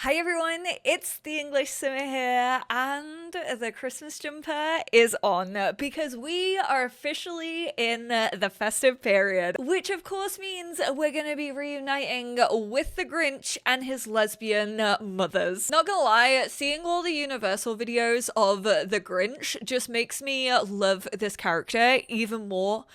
Hi everyone, it's the EnglishSimmer here, and the Christmas jumper is on because we are officially in the festive period, which of course means we're going to be reuniting with the Grinch and his lesbian mothers. Not gonna lie, seeing all the Universal videos of the Grinch just makes me love this character even more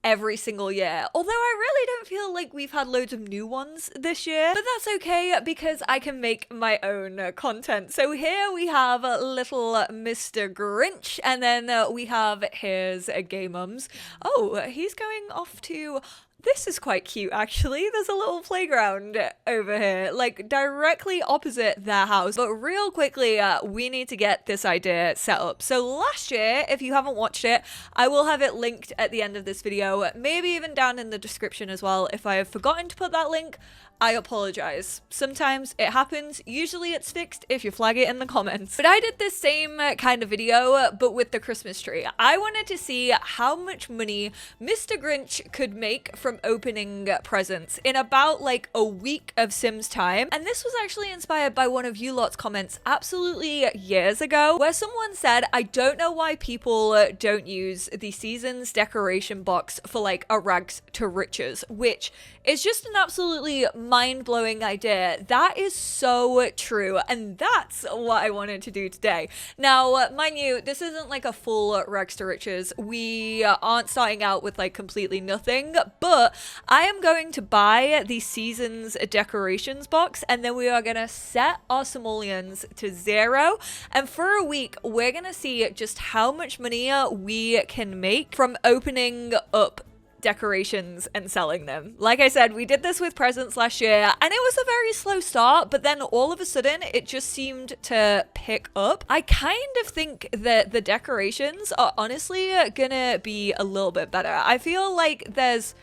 every single year. Although I really don't feel like we've had loads of new ones this year, but that's okay because I can make my own content. So here we have little Mr. Grinch, and then we have his gay mums. Oh, he's going off to... This is quite cute, actually. There's a little playground over here, like directly opposite their house. But real quickly, we need to get this idea set up. So last year, if you haven't watched it, I will have it linked at the end of this video, maybe even down in the description as well. If I have forgotten to put that link, I apologize. Sometimes it happens. Usually it's fixed if you flag it in the comments. But I did this same kind of video, but with the Christmas tree. I wanted to see how much money Mr. Grinch could make from opening presents in about like a week of Sims time. And this was actually inspired by one of you lot's comments absolutely years ago, where someone said, I don't know why people don't use the season's decoration box for like a rags to riches, which is just an absolutely mind-blowing idea. That is so true, and that's what I wanted to do today. Now, mind you, this isn't like a full rags to riches. We aren't starting out with like completely nothing, but I am going to buy the season's decorations box, and then we are gonna set our simoleons to 0, and for a week we're gonna see just how much money we can make from opening up decorations and selling them. Like I said, we did this with presents last year and it was a very slow start, but then all of a sudden it just seemed to pick up. I kind of think that the decorations are honestly gonna be a little bit better. I feel like there's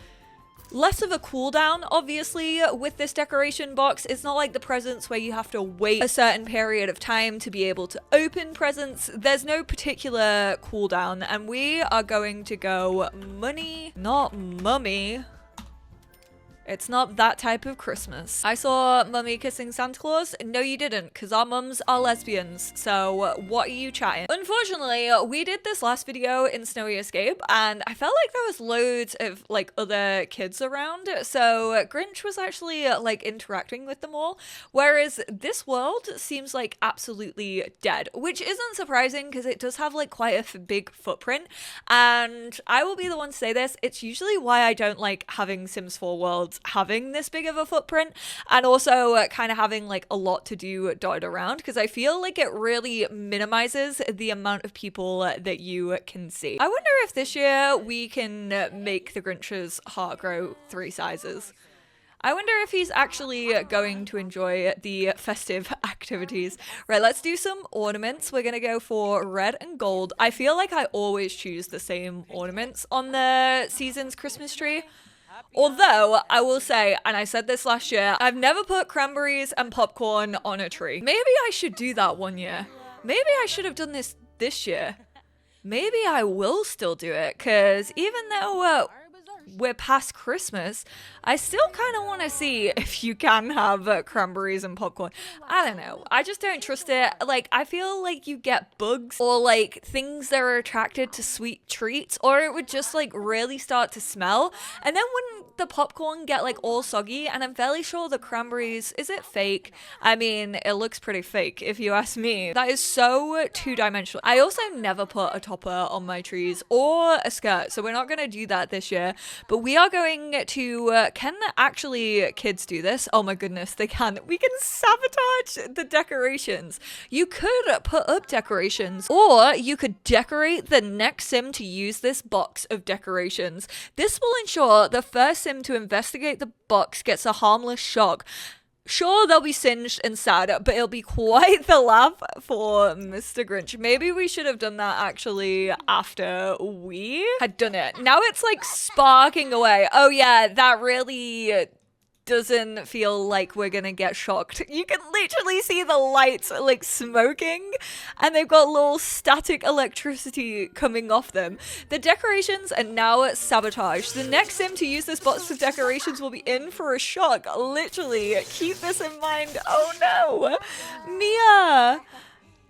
less of a cooldown, obviously, with this decoration box. It's not like the presents where you have to wait a certain period of time to be able to open presents. There's no particular cooldown, and we are going to go money, not mummy. It's not that type of Christmas. I saw Mummy kissing Santa Claus. No, you didn't, because our mums are lesbians. So what are you chatting? Unfortunately, we did this last video in Snowy Escape, and I felt like there was loads of like other kids around. So Grinch was actually like interacting with them all. Whereas this world seems like absolutely dead, which isn't surprising because it does have like quite a big footprint. And I will be the one to say this. It's usually why I don't like having Sims 4 worlds having this big of a footprint, and also kind of having like a lot to do dotted around, because I feel like it really minimizes the amount of people that you can see. I wonder if this year we can make the Grinch's heart grow 3 sizes. I wonder if he's actually going to enjoy the festive activities. Right, let's do some ornaments. We're gonna go for red and gold. I feel like I always choose the same ornaments on the season's Christmas tree. Although, I will say, and I said this last year, I've never put cranberries and popcorn on a tree. Maybe I should do that one year. Maybe I should have done this year. Maybe I will still do it, because even though we're past Christmas, I still kind of want to see if you can have cranberries and popcorn. I don't know. I just don't trust it. Like, I feel like you get bugs or like things that are attracted to sweet treats, or it would just like really start to smell. And then wouldn't the popcorn get like all soggy? And I'm fairly sure the cranberries, is it fake? I mean, it looks pretty fake if you ask me. That is so two-dimensional. I also never put a topper on my trees or a skirt, so we're not going to do that this year. But we are going to, can actually kids do this? Oh my goodness, they can. We can sabotage the decorations. You could put up decorations, or you could decorate the next sim to use this box of decorations. This will ensure the first sim to investigate the box gets a harmless shock. Sure, they'll be singed and sad, but it'll be quite the laugh for Mr. Grinch. Maybe we should have done that actually after we had done it. Now it's like sparking away. Oh yeah, that really doesn't feel like we're gonna get shocked. You can literally see the lights like smoking, and they've got little static electricity coming off them. The decorations are now sabotage. The next sim to use this box of decorations will be in for a shock. Literally, keep this in mind. Oh no, Mia.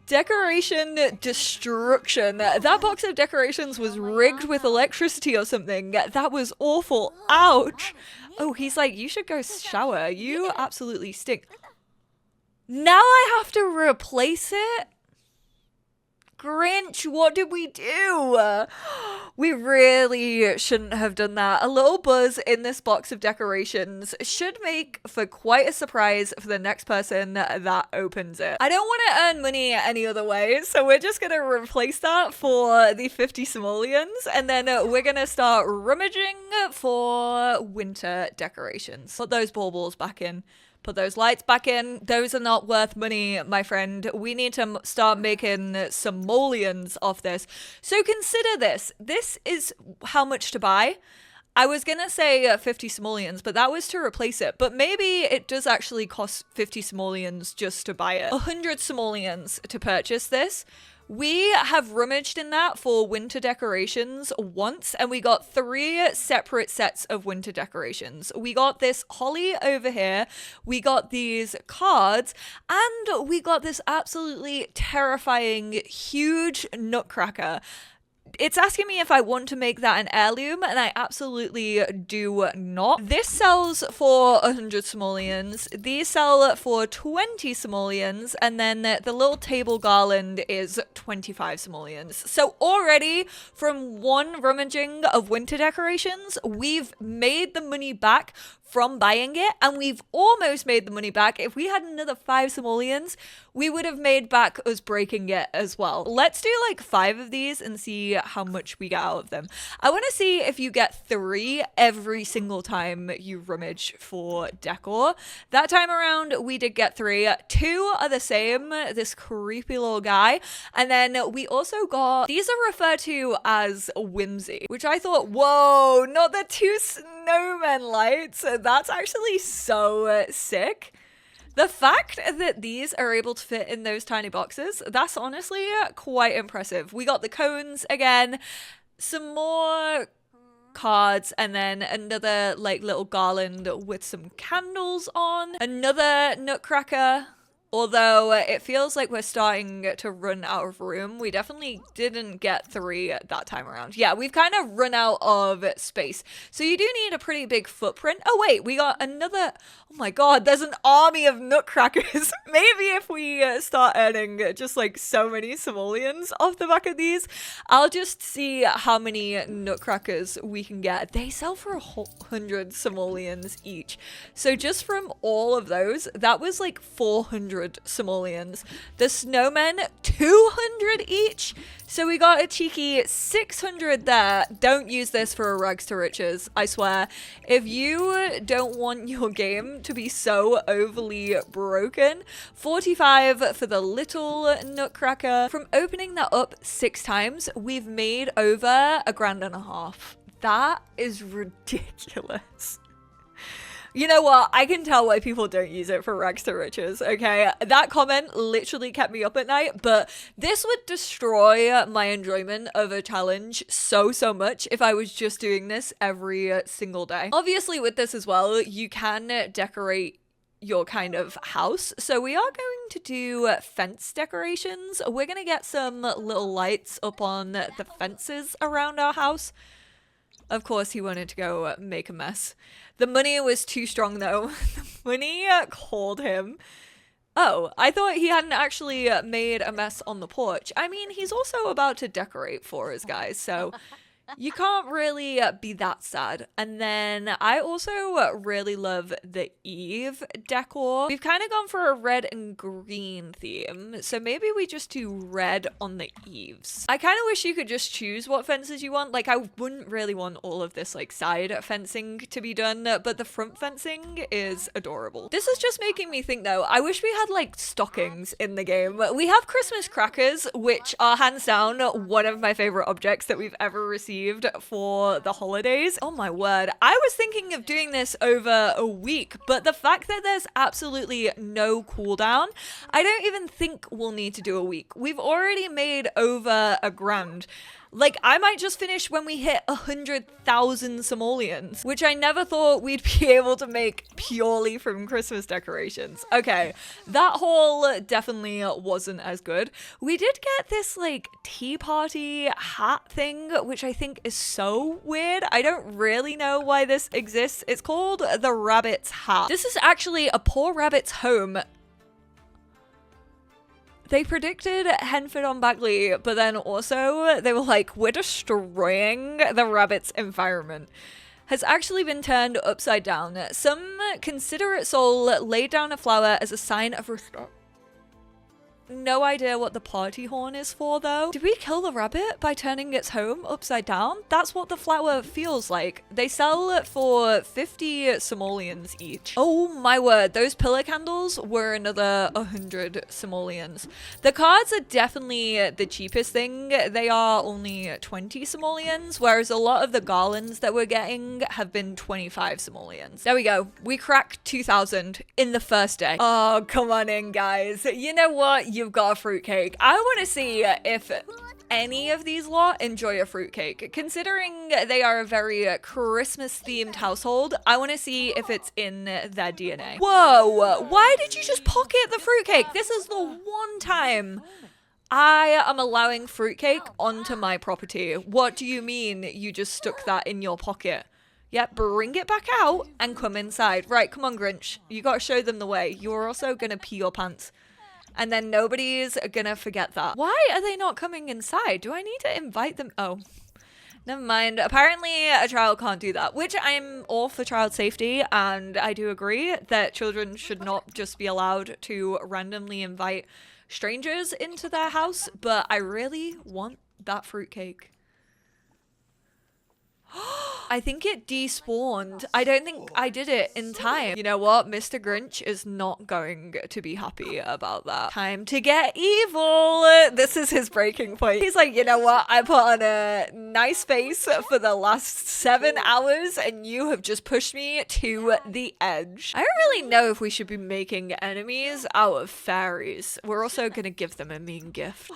Decoration destruction. That box of decorations was rigged with electricity or something. That was awful. Ouch. Oh, he's like, you should go shower. You absolutely stink. Now I have to replace it? Grinch, what did we do? We really shouldn't have done that. A little buzz in this box of decorations should make for quite a surprise for the next person that opens it. I don't want to earn money any other way, so we're just going to replace that for the 50 simoleons, and then we're going to start rummaging for winter decorations. Put those baubles back in. Put those lights back in. Those are not worth money, my friend. We need to start making simoleons off this. So consider this. This is how much to buy. I was going to say 50 simoleons, but that was to replace it. But maybe it does actually cost 50 simoleons just to buy it. 100 simoleons to purchase this. We have rummaged in that for winter decorations once, and we got 3 separate sets of winter decorations. We got this holly over here, we got these cards, and we got this absolutely terrifying huge nutcracker. It's asking me if I want to make that an heirloom, and I absolutely do not. This sells for 100 simoleons. These sell for 20 simoleons, and then the little table garland is 25 simoleons. So already, from one rummaging of winter decorations, we've made the money back from buying it, and we've almost made the money back. If we had another 5 simoleons, we would have made back us breaking it as well. Let's do like 5 of these and see how much we get out of them. I want to see if you get 3 every single time you rummage for decor. That time around, we did get 3. 2 are the same, this creepy little guy. And then we also got, these are referred to as whimsy, which I thought, whoa, not the 2 snowman lights. That's actually so sick. The fact that these are able to fit in those tiny boxes, that's honestly quite impressive. We got the cones again, some more cards, and then another like little garland with some candles on, another nutcracker. Although it feels like we're starting to run out of room. We definitely didn't get 3 that time around. Yeah, we've kind of run out of space. So you do need a pretty big footprint. Oh wait, we got another, oh my god, there's an army of nutcrackers. Maybe if we start earning just like so many simoleons off the back of these, I'll just see how many nutcrackers we can get. They sell for 100 simoleons each. So just from all of those, that was like 400 simoleons. The snowmen, 200 each. So we got a cheeky 600 there. Don't use this for a rags to riches, I swear. If you don't want your game to be so overly broken, 45 for the little nutcracker. From opening that up 6 times, we've made over $1,500. That is ridiculous. You know what? I can tell why people don't use it for rags to riches, okay? That comment literally kept me up at night, but this would destroy my enjoyment of a challenge so much if I was just doing this every single day. Obviously, with this as well, you can decorate your kind of house. So we are going to do fence decorations. We're going to get some little lights up on the fences around our house. Of course, he wanted to go make a mess. The money was too strong, though. The money called him. Oh, I thought he hadn't actually made a mess on the porch. I mean, he's also about to decorate for us, guys, so you can't really be that sad. And then I also really love the Eve decor. We've kind of gone for a red and green theme, so maybe we just do red on the eaves. I kind of wish you could just choose what fences you want. Like, I wouldn't really want all of this like side fencing to be done, but the front fencing is adorable. This is just making me think though, I wish we had like stockings in the game. We have Christmas crackers, which are hands down one of my favorite objects that we've ever received received for the holidays. Oh my word. I was thinking of doing this over a week, but the fact that there's absolutely no cooldown, I don't even think we'll need to do a week. We've already made over $1,000. Like, I might just finish when we hit 100,000 simoleons, which I never thought we'd be able to make purely from Christmas decorations. Okay, that haul definitely wasn't as good. We did get this, like, tea party hat thing, which I think is so weird. I don't really know why this exists. It's called the rabbit's hat. This is actually a poor rabbit's home. They predicted Henford on Bagley, but then also they were like, we're destroying the rabbit's environment. Has actually been turned upside down. Some considerate soul laid down a flower as a sign of respect. No idea what the party horn is for, though. Did we kill the rabbit by turning its home upside down? That's what the flower feels like. They sell it for 50 simoleons each. Oh my word, those pillar candles were another 100 simoleons. The cards are definitely the cheapest thing. They are only 20 simoleons, whereas a lot of the garlands that we're getting have been 25 simoleons. There we go. We cracked 2,000 in the first day. Oh, come on in, guys. You know what? You've got a fruitcake. I want to see if any of these lot enjoy a fruitcake. Considering they are a very Christmas themed household, I want to see if it's in their DNA. Whoa, why did you just pocket the fruitcake? This is the one time I am allowing fruitcake onto my property. What do you mean you just stuck that in your pocket? Yep, bring it back out and come inside. Right, come on, Grinch. You gotta show them the way. You're also gonna pee your pants. And then nobody's gonna forget that. Why are they not coming inside? Do I need to invite them? Oh, never mind. Apparently a child can't do that, which I'm all for child safety. And I do agree that children should not just be allowed to randomly invite strangers into their house. But I really want that fruitcake. I think it despawned. I don't think I did it in time. You know what? Mr. Grinch is not going to be happy about that. Time to get evil. This is his breaking point. He's like, you know what? I put on a nice face for the last 7 hours and you have just pushed me to the edge. I don't really know if we should be making enemies out of fairies. We're also going to give them a mean gift.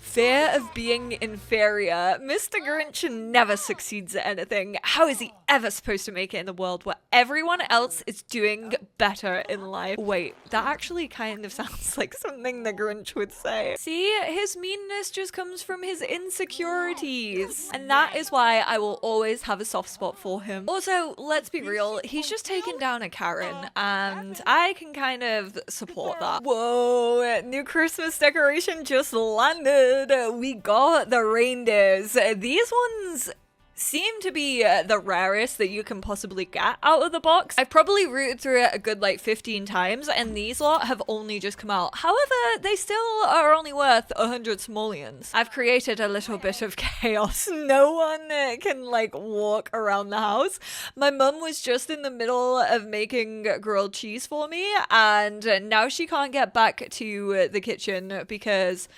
Fear of being inferior. Mr. Grinch never succeeds at anything. How is he ever supposed to make it in the world where everyone else is doing better in life? Wait, that actually kind of sounds like something the Grinch would say. See, his meanness just comes from his insecurities. And that is why I will always have a soft spot for him. Also, let's be real, he's just taken down a Karen and I can kind of support that. Whoa, new Christmas decoration just landed. We got the reindeers. These ones seem to be the rarest that you can possibly get out of the box. I've probably rooted through it a good like 15 times and these lot have only just come out. However, they still are only worth 100 simoleons. I've created a little bit of chaos. No one can like walk around the house. My mum was just in the middle of making grilled cheese for me and now she can't get back to the kitchen because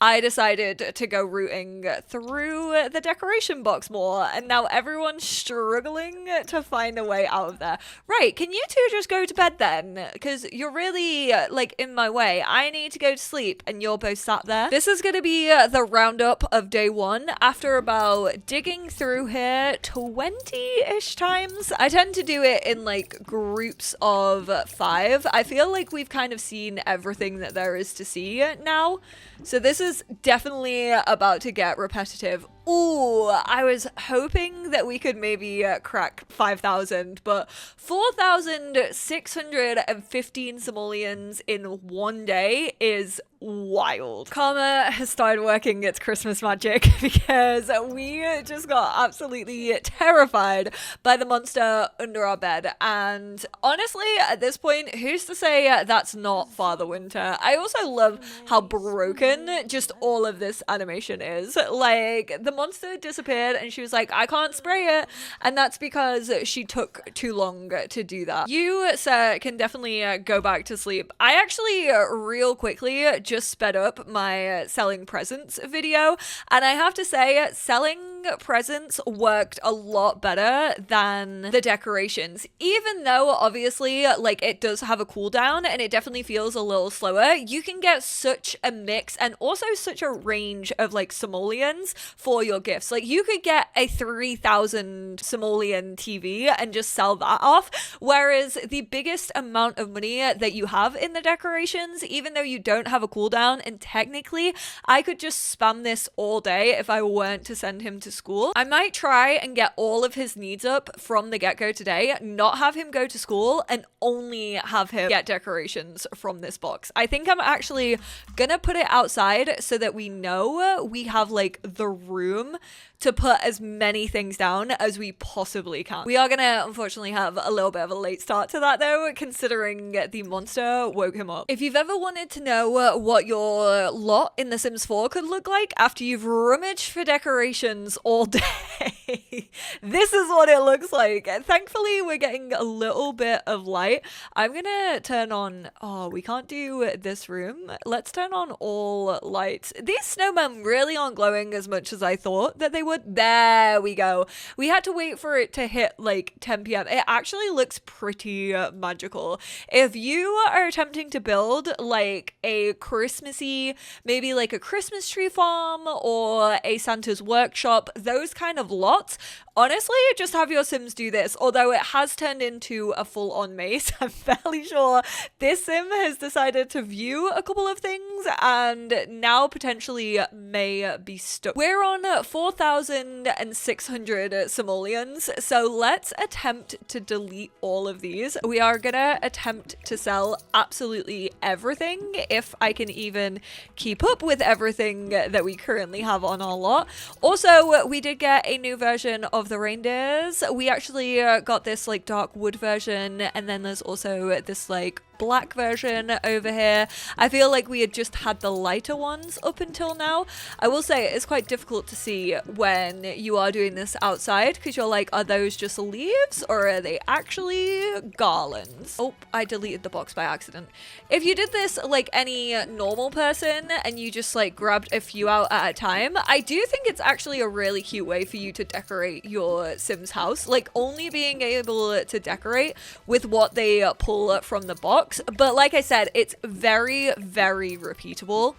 I decided to go rooting through the decoration box more, and now everyone's struggling to find a way out of there. Right, can you two just go to bed then? Because you're really, like, in my way. I need to go to sleep, and you're both sat there. This is going to be the roundup of day one. After about digging through here 20-ish times. I tend to do it in, like, groups of 5. I feel like we've kind of seen everything that there is to see now. So this is definitely about to get repetitive. Ooh, I was hoping that we could maybe crack 5,000, but 4,615 simoleons in one day is wild. Karma has started working its Christmas magic because we just got absolutely terrified by the monster under our bed. And honestly, at this point, who's to say that's not Father Winter? I also love how broken just all of this animation is. Like, the monster disappeared and she was like, I can't spray it. And that's because she took too long to do that. You, sir, can definitely go back to sleep. I actually real quickly just sped up my selling presents video. And I have to say, selling presents worked a lot better than the decorations, even though obviously like it does have a cooldown and it definitely feels a little slower. You can get such a mix and also such a range of like simoleons for your gifts. Like you could get a 3,000 simoleon TV and just sell that off, whereas the biggest amount of money that you have in the decorations, even though you don't have a cooldown, and technically I could just spam this all day if I weren't to send him to school. I might try and get all of his needs up from the get-go today, not have him go to school, and only have him get decorations from this box. I think I'm actually gonna put it outside so that we know we have like the room to put as many things down as we possibly can. We are gonna unfortunately have a little bit of a late start to that though, considering the monster woke him up. If you've ever wanted to know what your lot in The Sims 4 could look like after you've rummaged for decorations all day, this is what it looks like. Thankfully, we're getting a little bit of light. I'm gonna turn on, oh, we can't do this room. Let's turn on all lights. These snowmen really aren't glowing as much as I thought that they would. There we go. We had to wait for it to hit like 10 p.m. It actually looks pretty magical. If you are attempting to build like a Christmassy, maybe like a Christmas tree farm or a Santa's workshop, those kind of lots, honestly, just have your Sims do this. Although it has turned into a full-on maze, I'm fairly sure this Sim has decided to view a couple of things and now potentially may be stuck. We're on 4,600 simoleons, so let's attempt to delete all of these. We are gonna attempt to sell absolutely everything, if I can even keep up with everything that we currently have on our lot. Also, we did get a new version of the reindeers. We actually got this like dark wood version, and then there's also this like black version over here. I feel like we had just had the lighter ones up until now. I will say it's quite difficult to see when you are doing this outside because you're like, are those just leaves or are they actually garlands? Oh, I deleted the box by accident. If you did this like any normal person and you just like grabbed a few out at a time, I do think it's actually a really cute way for you to decorate your Sims house, like only being able to decorate with what they pull from the box. But like I said, it's very, very repeatable.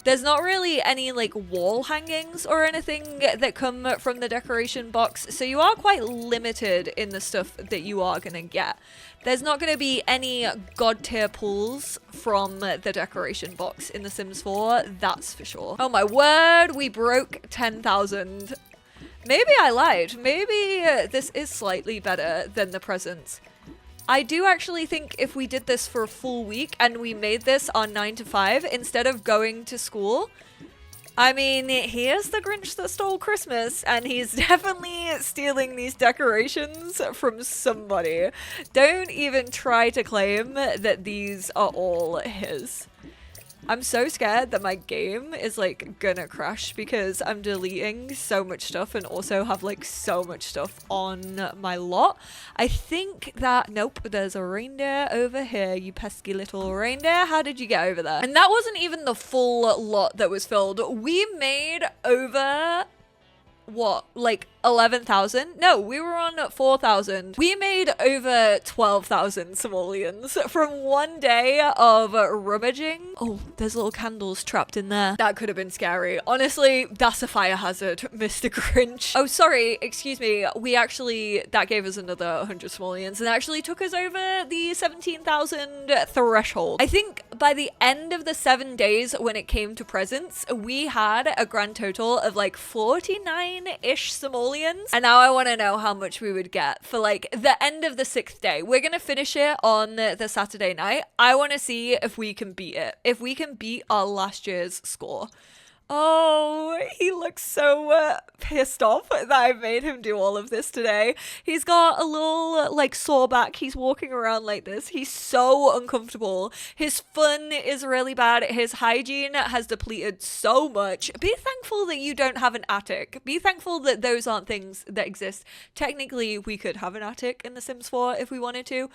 There's not really any like wall hangings or anything that come from the decoration box, so you are quite limited in the stuff that you are gonna get. There's not gonna be any god tier pulls from the decoration box in The Sims 4, that's for sure. Oh my word, we broke 10,000. Maybe I lied. Maybe this is slightly better than the presents. I do actually think if we did this for a full week and we made this on 9 to 5 instead of going to school, I mean, he is the Grinch that stole Christmas and he's definitely stealing these decorations from somebody. Don't even try to claim that these are all his. I'm so scared that my game is like gonna crash because I'm deleting so much stuff and also have like so much stuff on my lot. I think that, nope, there's a reindeer over here, you pesky little reindeer. How did you get over there? And that wasn't even the full lot that was filled. We made over, what, like 11,000? No, we were on 4,000. We made over 12,000 simoleons from one day of rummaging. Oh, there's little candles trapped in there. That could have been scary. Honestly, that's a fire hazard, Mr. Grinch. Oh, sorry, excuse me. We actually, that gave us another 100 simoleons and actually took us over the 17,000 threshold. I think by the end of the 7 days when it came to presents, we had a grand total of like 49-ish simoleons. And now I want to know how much we would get for like the end of the 6th day. We're going to finish it on the Saturday night. I want to see if we can beat it. If we can beat our last year's score. Oh, he looks so pissed off that I made him do all of this today. He's got a little like sore back. He's walking around like this. He's so uncomfortable. His fun is really bad. His hygiene has depleted so much. Be thankful that you don't have an attic. Be thankful that those aren't things that exist. Technically, we could have an attic in The Sims 4 if we wanted to.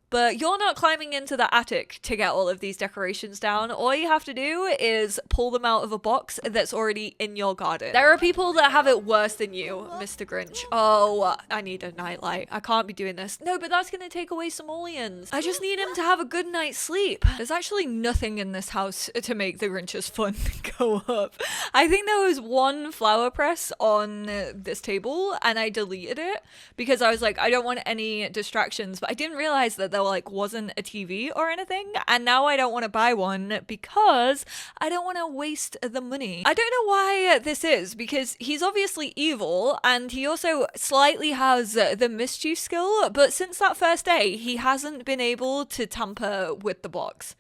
But you're not climbing into the attic to get all of these decorations down. All you have to do is pull them out of a box that's already in your garden. There are people that have it worse than you, Mr. Grinch. Oh, I need a nightlight. I can't be doing this. No, but that's gonna take away simoleons. I just need him to have a good night's sleep. There's actually nothing in this house to make the Grinch's fun go up. I think there was one flower press on this table and I deleted it because I was like, I don't want any distractions, but I didn't realize that there wasn't a TV or anything, and now I don't want to buy one because I don't want to waste the money. I don't know why this is, because he's obviously evil and he also slightly has the mischief skill, but since that first day he hasn't been able to tamper with the box.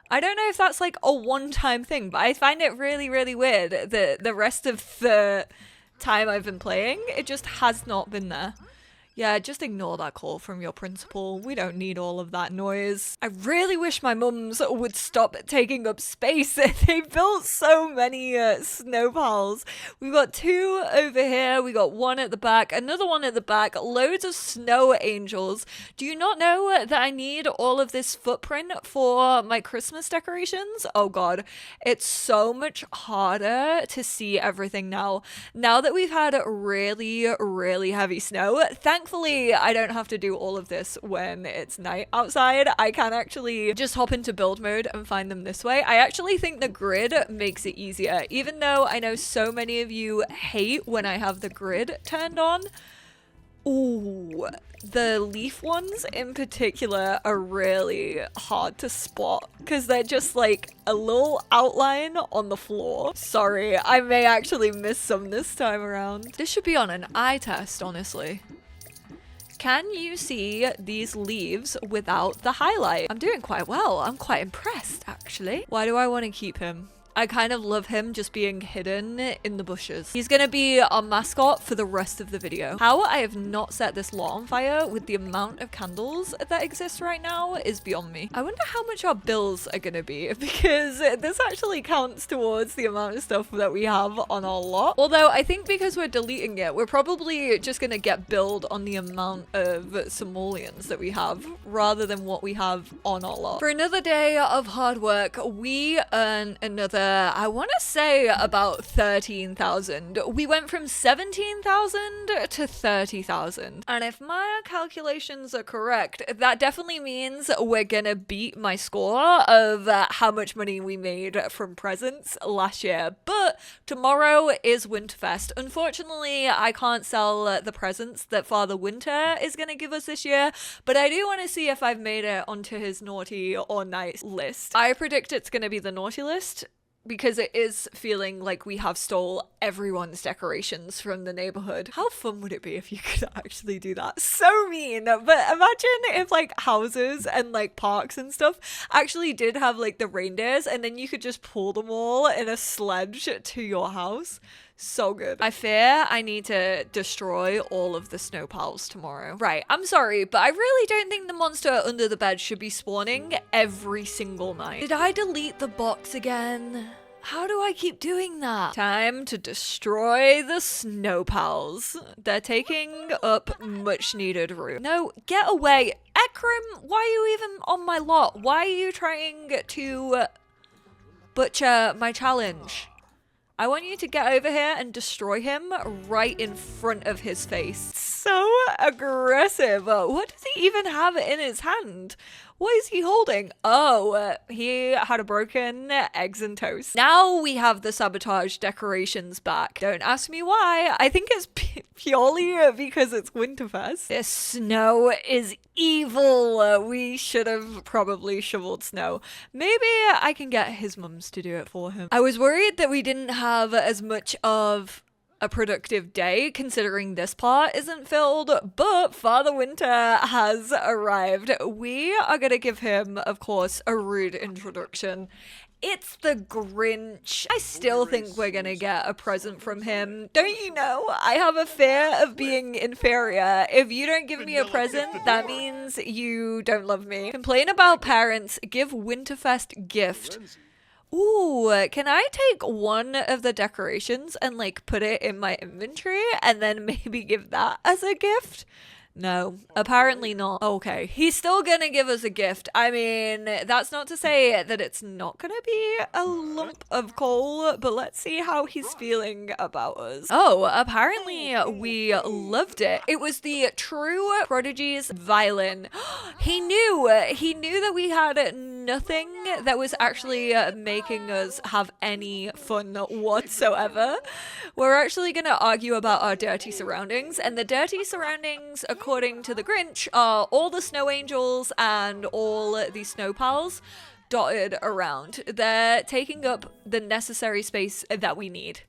I don't know if that's like a one-time thing, but I find it really, really weird that the rest of the time I've been playing, it just has not been there. Yeah, just ignore that call from your principal. We don't need all of that noise. I really wish my mums would stop taking up space. They built so many snow pals. We've got 2 over here. We got 1 at the back, another 1 at the back, loads of snow angels. Do you not know that I need all of this footprint for my Christmas decorations? Oh God, it's so much harder to see everything now. Now that we've had really, really heavy snow, thankfully I don't have to do all of this when it's night outside. I can actually just hop into build mode and find them this way. I actually think the grid makes it easier, even though I know so many of you hate when I have the grid turned on. Ooh, the leaf ones in particular are really hard to spot because they're just like a little outline on the floor. Sorry, I may actually miss some this time around. This should be on an eye test, honestly. Can you see these leaves without the highlight? I'm doing quite well. I'm quite impressed, actually. Why do I want to keep him? I kind of love him just being hidden in the bushes. He's gonna be our mascot for the rest of the video. How I have not set this lot on fire with the amount of candles that exist right now is beyond me. I wonder how much our bills are gonna be, because this actually counts towards the amount of stuff that we have on our lot. Although I think because we're deleting it, we're probably just gonna get billed on the amount of simoleons that we have rather than what we have on our lot. For another day of hard work, we earn another, I want to say about 13,000. We went from 17,000 to 30,000. And if my calculations are correct, that definitely means we're gonna beat my score of how much money we made from presents last year. But tomorrow is Winterfest. Unfortunately, I can't sell the presents that Father Winter is gonna give us this year, but I do want to see if I've made it onto his naughty or nice list. I predict it's gonna be the naughty list, because it is feeling like we have stole everyone's decorations from the neighborhood. How fun would it be if you could actually do that? So mean, but imagine if like houses and like parks and stuff actually did have like the reindeers and then you could just pull them all in a sledge to your house. So good. I fear I need to destroy all of the snow pals tomorrow. Right, I'm sorry, but I really don't think the monster under the bed should be spawning every single night. Did I delete the box again? How do I keep doing that? Time to destroy the snow pals. They're taking up much needed room. No, get away. Ekrim, why are you even on my lot? Why are you trying to butcher my challenge? I want you to get over here and destroy him right in front of his face. So aggressive. What does he even have in his hand? What is he holding? Oh, he had a broken eggs and toast. Now we have the sabotage decorations back. Don't ask me why. I think it's purely because it's Winterfest. This snow is evil. We should have probably shoveled snow. Maybe I can get his mums to do it for him. I was worried that we didn't have as much of a productive day considering this part isn't filled, but Father Winter has arrived. We are gonna give him, of course, a rude introduction. It's the Grinch. I still think we're gonna get a present from him. Don't you know? I have a fear of being inferior. If you don't give me a present, that means you don't love me. Complain about parents, give Winterfest gift. Ooh, can I take one of the decorations and like put it in my inventory and then maybe give that as a gift? No, apparently not. Okay, he's still gonna give us a gift. I mean, that's not to say that it's not gonna be a lump of coal, but let's see how he's feeling about us. Oh, apparently we loved it. It was the True Prodigy's violin. He knew that we had nothing that was actually making us have any fun whatsoever. We're actually gonna argue about our dirty surroundings, and the dirty surroundings, according to the Grinch, are all the snow angels and all the snow pals dotted around. They're taking up the necessary space that we need.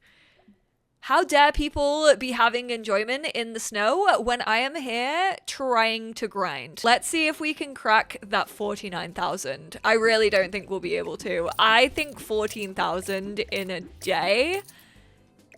How dare people be having enjoyment in the snow when I am here trying to grind? Let's see if we can crack that 49,000. I really don't think we'll be able to. I think 14,000 in a day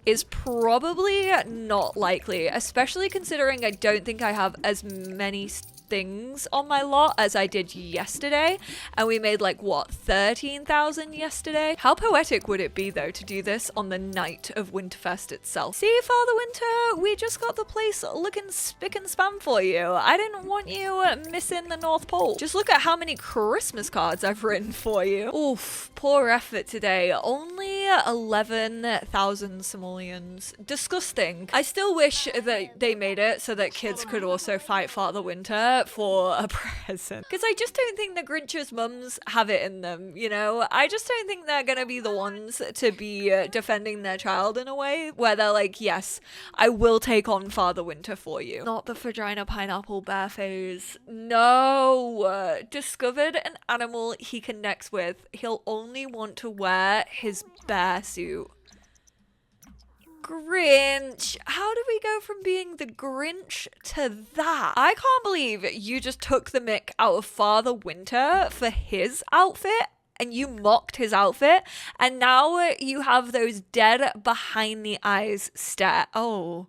is probably not likely, especially considering I don't think I have as many things on my lot as I did yesterday, and we made like what, 13,000 yesterday? How poetic would it be though to do this on the night of Winterfest itself? See, Father Winter, we just got the place looking spick and span for you. I didn't want you missing the North Pole. Just look at how many Christmas cards I've written for you. Oof, poor effort today. Only 11,000 simoleons. Disgusting. I still wish that they made it so that kids could also fight Father Winter for a present, because I just don't think the Grinch's mums have it in them, you know? I just don't think they're gonna be the ones to be defending their child in a way where they're like, yes, I will take on Father Winter for you. Not the vagina pineapple bear phase. No. Discovered an animal he connects with. He'll only want to wear his bear suit. Grinch. How did we go from being the Grinch to that? I can't believe you just took the mick out of Father Winter for his outfit, and you mocked his outfit, and now you have those dead behind the eyes stare. Oh,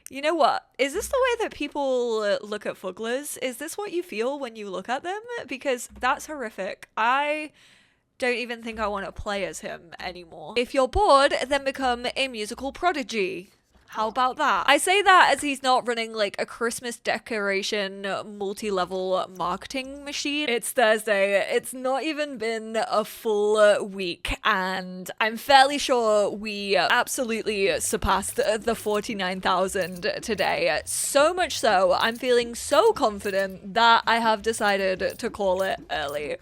you know what? Is this the way that people look at fugglers? Is this what you feel when you look at them? Because that's horrific. I don't even think I want to play as him anymore. If you're bored, then become a musical prodigy. How about that? I say that as he's not running like a Christmas decoration multi-level marketing machine. It's Thursday. It's not even been a full week, and I'm fairly sure we absolutely surpassed the 49,000 today. So much so, I'm feeling so confident that I have decided to call it early.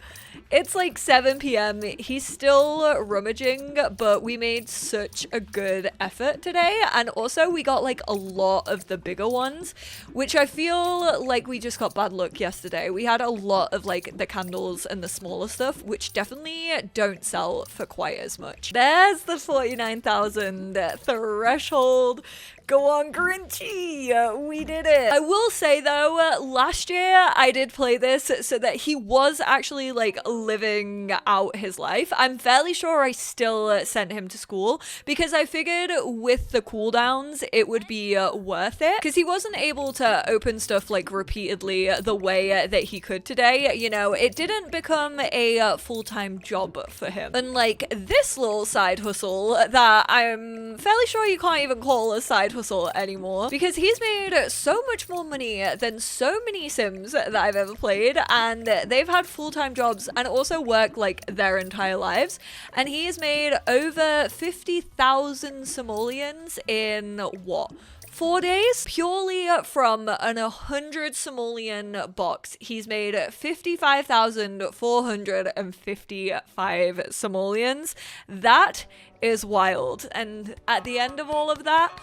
It's like 7 p.m. He's still rummaging, but we made such a good effort today. And also we got like a lot of the bigger ones, which I feel like we just got bad luck yesterday. We had a lot of like the candles and the smaller stuff, which definitely don't sell for quite as much. There's the 49,000 threshold. Go on, Grinchy! We did it! I will say though, last year I did play this so that he was actually like living out his life. I'm fairly sure I still sent him to school because I figured with the cooldowns it would be worth it, because he wasn't able to open stuff like repeatedly the way that he could today. You know, it didn't become a full-time job for him. Unlike this little side hustle that I'm fairly sure you can't even call a side hustle anymore, because he's made so much more money than so many Sims that I've ever played, and they've had full-time jobs and also work like their entire lives, and he has made over 50,000 simoleons in what, 4 days? Purely from an 100 simoleon box, he's made 55,455 simoleons. That is wild. And at the end of all of that,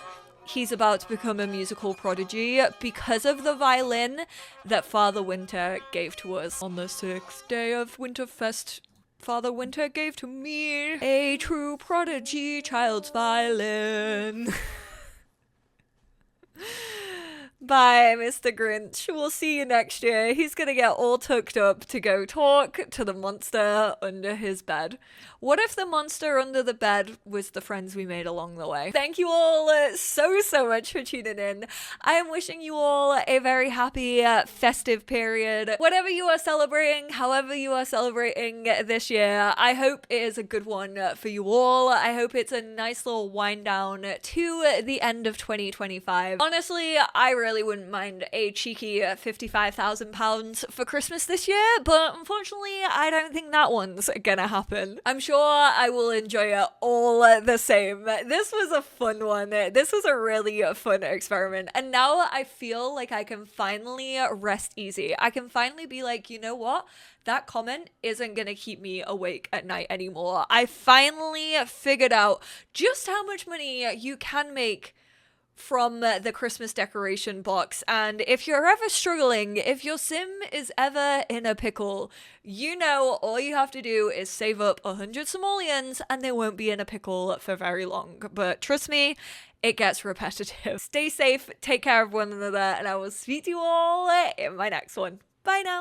he's about to become a musical prodigy because of the violin that Father Winter gave to us. On the 6th day of Winterfest, Father Winter gave to me a true prodigy child's violin. Bye, Mr. Grinch. We'll see you next year. He's gonna get all tucked up to go talk to the monster under his bed. What if the monster under the bed was the friends we made along the way? Thank you all so much for tuning in. I am wishing you all a very happy festive period. Whatever you are celebrating, however you are celebrating this year, I hope it is a good one for you all. I hope it's a nice little wind down to the end of 2025. Honestly, I really really wouldn't mind a cheeky £55,000 for Christmas this year, but unfortunately, I don't think that one's gonna happen. I'm sure I will enjoy it all the same. This was a fun one. This was a really fun experiment, and now I feel like I can finally rest easy. I can finally be like, you know what? That comment isn't gonna keep me awake at night anymore. I finally figured out just how much money you can make from the Christmas decoration box. And if you're ever struggling, if your sim is ever in a pickle, you know all you have to do is save up 100 simoleons and they won't be in a pickle for very long. But trust me, it gets repetitive. Stay safe, take care of one another, and I will speak to you all in my next one. Bye now.